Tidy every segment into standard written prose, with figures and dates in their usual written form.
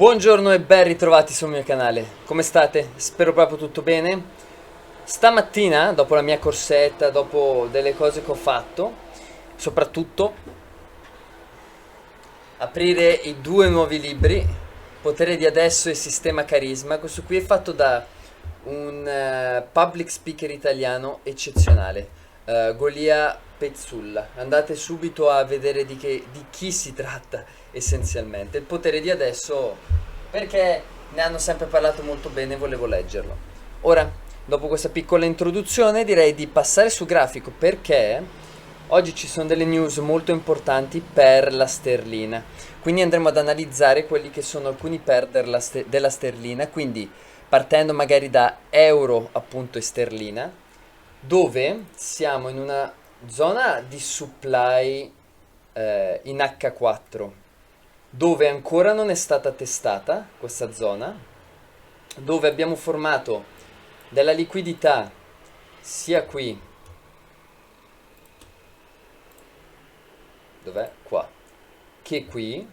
Buongiorno e ben ritrovati sul mio canale. Come state? Spero proprio tutto bene. Stamattina, dopo la mia corsetta, dopo delle cose che ho fatto, soprattutto aprire i due nuovi libri, Potere di adesso e Sistema Carisma. Questo qui è fatto da un public speaker italiano eccezionale, Golia Pezzulla. Andate subito a vedere di chi si tratta essenzialmente. Il potere di adesso, perché ne hanno sempre parlato molto bene, volevo leggerlo. Ora, dopo questa piccola introduzione, direi di passare su grafico perché oggi ci sono delle news molto importanti per la sterlina. Quindi andremo ad analizzare quelli che sono alcuni pair della sterlina, quindi partendo magari da euro appunto e sterlina, dove siamo in una zona di supply in H4, dove ancora non è stata testata questa zona, dove abbiamo formato della liquidità sia qui, dov'è? Qua, che qui.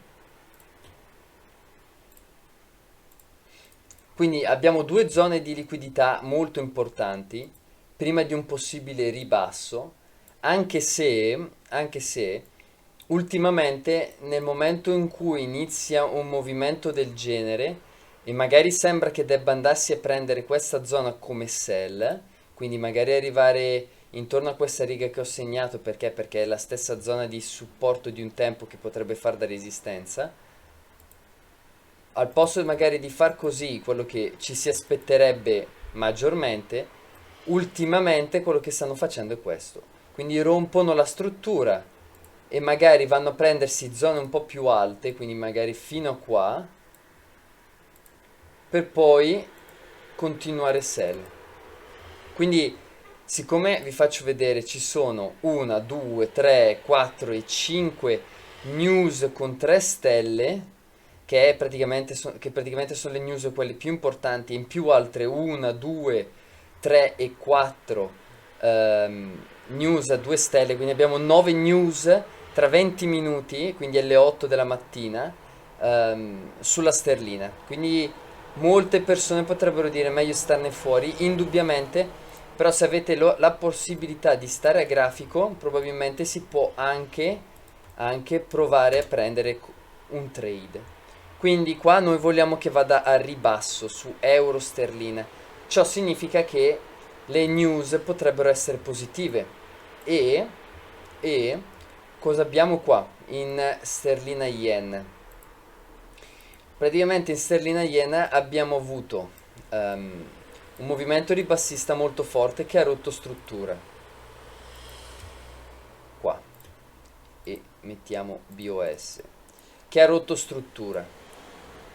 Quindi abbiamo due zone di liquidità molto importanti prima di un possibile ribasso, anche se ultimamente nel momento in cui inizia un movimento del genere e magari sembra che debba andarsi a prendere questa zona come sell, quindi magari arrivare intorno a questa riga che ho segnato perché è la stessa zona di supporto di un tempo che potrebbe far da resistenza, al posto magari di far così quello che ci si aspetterebbe maggiormente, ultimamente quello che stanno facendo è questo. Quindi rompono la struttura e magari vanno a prendersi zone un po' più alte, quindi magari fino a qua, per poi continuare sell. Quindi, siccome vi faccio vedere, ci sono 1, 2, 3, 4 e 5 news con 3 stelle, che praticamente sono le news quelle più importanti, in più altre 1, 2, 3 e 4 news a 2 stelle, quindi abbiamo 9 news tra 20 minuti, quindi alle 8 della mattina, sulla sterlina. Quindi molte persone potrebbero dire meglio starne fuori, indubbiamente, però se avete la possibilità di stare a grafico, probabilmente si può anche provare a prendere un trade. Quindi qua noi vogliamo che vada a ribasso su euro sterlina. Ciò significa che le news potrebbero essere positive. E, e cosa abbiamo qua in sterlina yen? Praticamente in sterlina yen abbiamo avuto un movimento ribassista molto forte che ha rotto struttura. Qua. E mettiamo BOS. Che ha rotto struttura.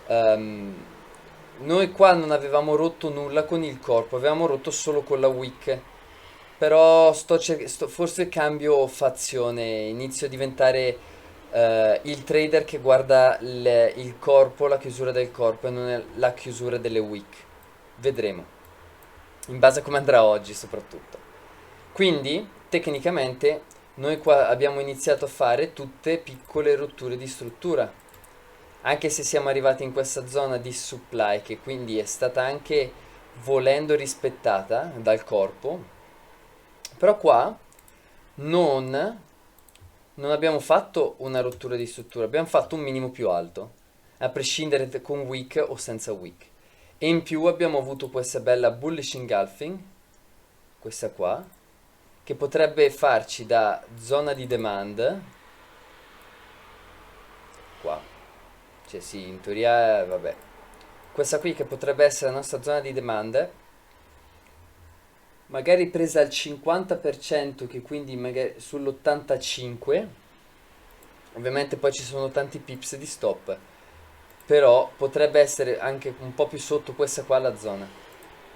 Ehm, Noi qua non avevamo rotto nulla con il corpo, avevamo rotto solo con la wick. Però forse cambio fazione, inizio a diventare il trader che guarda il corpo, la chiusura del corpo e non la chiusura delle wick. Vedremo, in base a come andrà oggi soprattutto. Quindi, tecnicamente, noi qua abbiamo iniziato a fare tutte piccole rotture di struttura. Anche se siamo arrivati in questa zona di supply, che quindi è stata anche volendo rispettata dal corpo, però qua non, non abbiamo fatto una rottura di struttura, abbiamo fatto un minimo più alto, a prescindere con wick o senza wick. E in più abbiamo avuto questa bella bullish engulfing, questa qua, che potrebbe farci da zona di demand, qua, cioè sì, in teoria, vabbè, questa qui che potrebbe essere la nostra zona di demand, magari presa al 50%, che quindi magari sull'85, ovviamente poi ci sono tanti pips di stop, però potrebbe essere anche un po' più sotto questa qua la zona.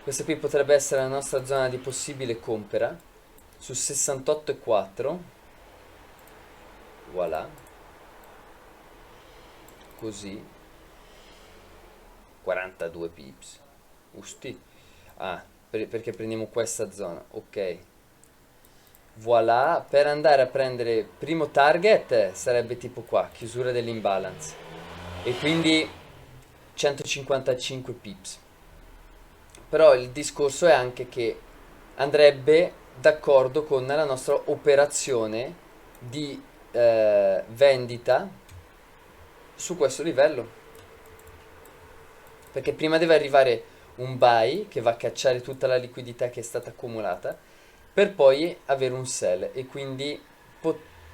Questa qui potrebbe essere la nostra zona di possibile compera su 68,4, voilà, così, 42 pips, usti, ah, perché prendiamo questa zona, ok. Voilà, per andare a prendere primo target sarebbe tipo qua, chiusura dell'imbalance. E quindi 155 pips. Però il discorso è anche che andrebbe d'accordo con la nostra operazione di vendita su questo livello. Perché prima deve arrivare un buy che va a cacciare tutta la liquidità che è stata accumulata per poi avere un sell e quindi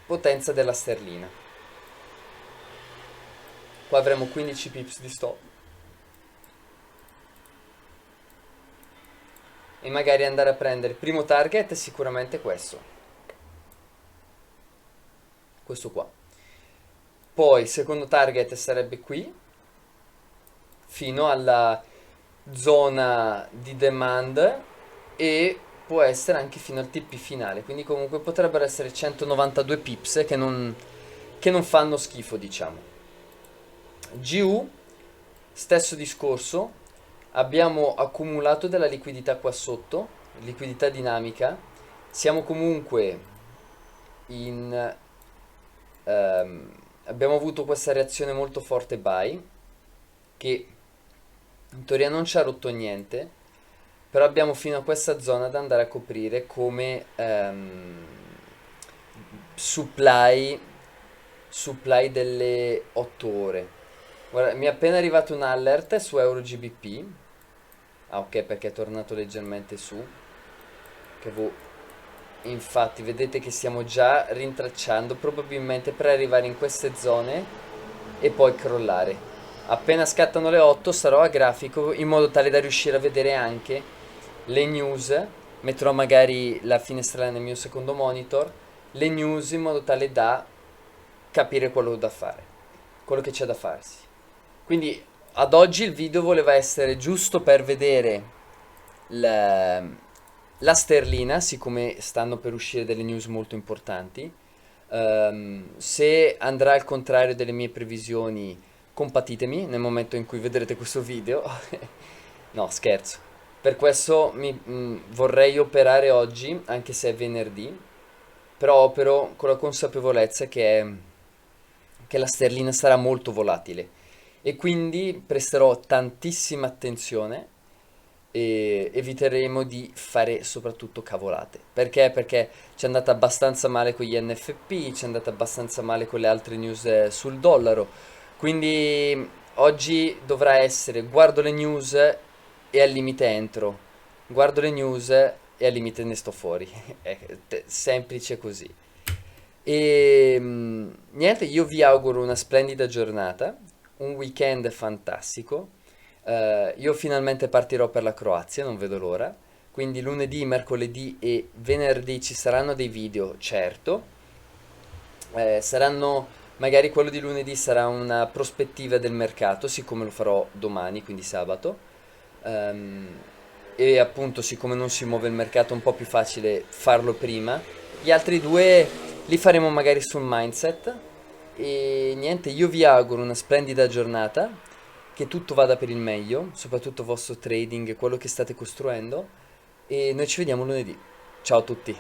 potenza della sterlina. Qua avremo 15 pips di stop e magari andare a prendere il primo target è sicuramente questo qua. Poi il secondo target sarebbe qui fino alla zona di demand e può essere anche fino al TP finale, quindi comunque potrebbero essere 192 pips che non fanno schifo, diciamo. GU, stesso discorso, abbiamo accumulato della liquidità qua sotto, liquidità dinamica, siamo comunque in... abbiamo avuto questa reazione molto forte buy, che in teoria non ci ha rotto niente, però abbiamo fino a questa zona da andare a coprire come supply delle 8 ore. Guarda, mi è appena arrivato un alert su EuroGBP. Ah, ok, perché è tornato leggermente su. Infatti, vedete che stiamo già rintracciando, probabilmente per arrivare in queste zone e poi crollare. Appena scattano le 8 sarò a grafico in modo tale da riuscire a vedere anche le news. Metterò magari la finestrella nel mio secondo monitor, le news in modo tale da capire quello da fare, quello che c'è da farsi. Quindi ad oggi il video voleva essere giusto per vedere la, la sterlina, siccome stanno per uscire delle news molto importanti. Se andrà al contrario delle mie previsioni, compatitemi nel momento in cui vedrete questo video. No, scherzo. Per questo vorrei operare oggi, anche se è venerdì, però opero con la consapevolezza che la sterlina sarà molto volatile e quindi presterò tantissima attenzione e eviteremo di fare soprattutto cavolate. Perché? Perché ci è andata abbastanza male con gli NFP, ci è andata abbastanza male con le altre news sul dollaro. Quindi oggi dovrà essere guardo le news e al limite entro, guardo le news e al limite ne sto fuori. È semplice così. E niente, io vi auguro una splendida giornata, un weekend fantastico. Io finalmente partirò per la Croazia, non vedo l'ora. Quindi lunedì, mercoledì e venerdì ci saranno dei video, certo. Saranno, magari quello di lunedì sarà una prospettiva del mercato, siccome lo farò domani, quindi sabato. Ehm, e appunto, siccome non si muove il mercato, è un po' più facile farlo prima. Gli altri due li faremo magari sul mindset. E niente, io vi auguro una splendida giornata, che tutto vada per il meglio, soprattutto il vostro trading e quello che state costruendo. E noi ci vediamo lunedì. Ciao a tutti.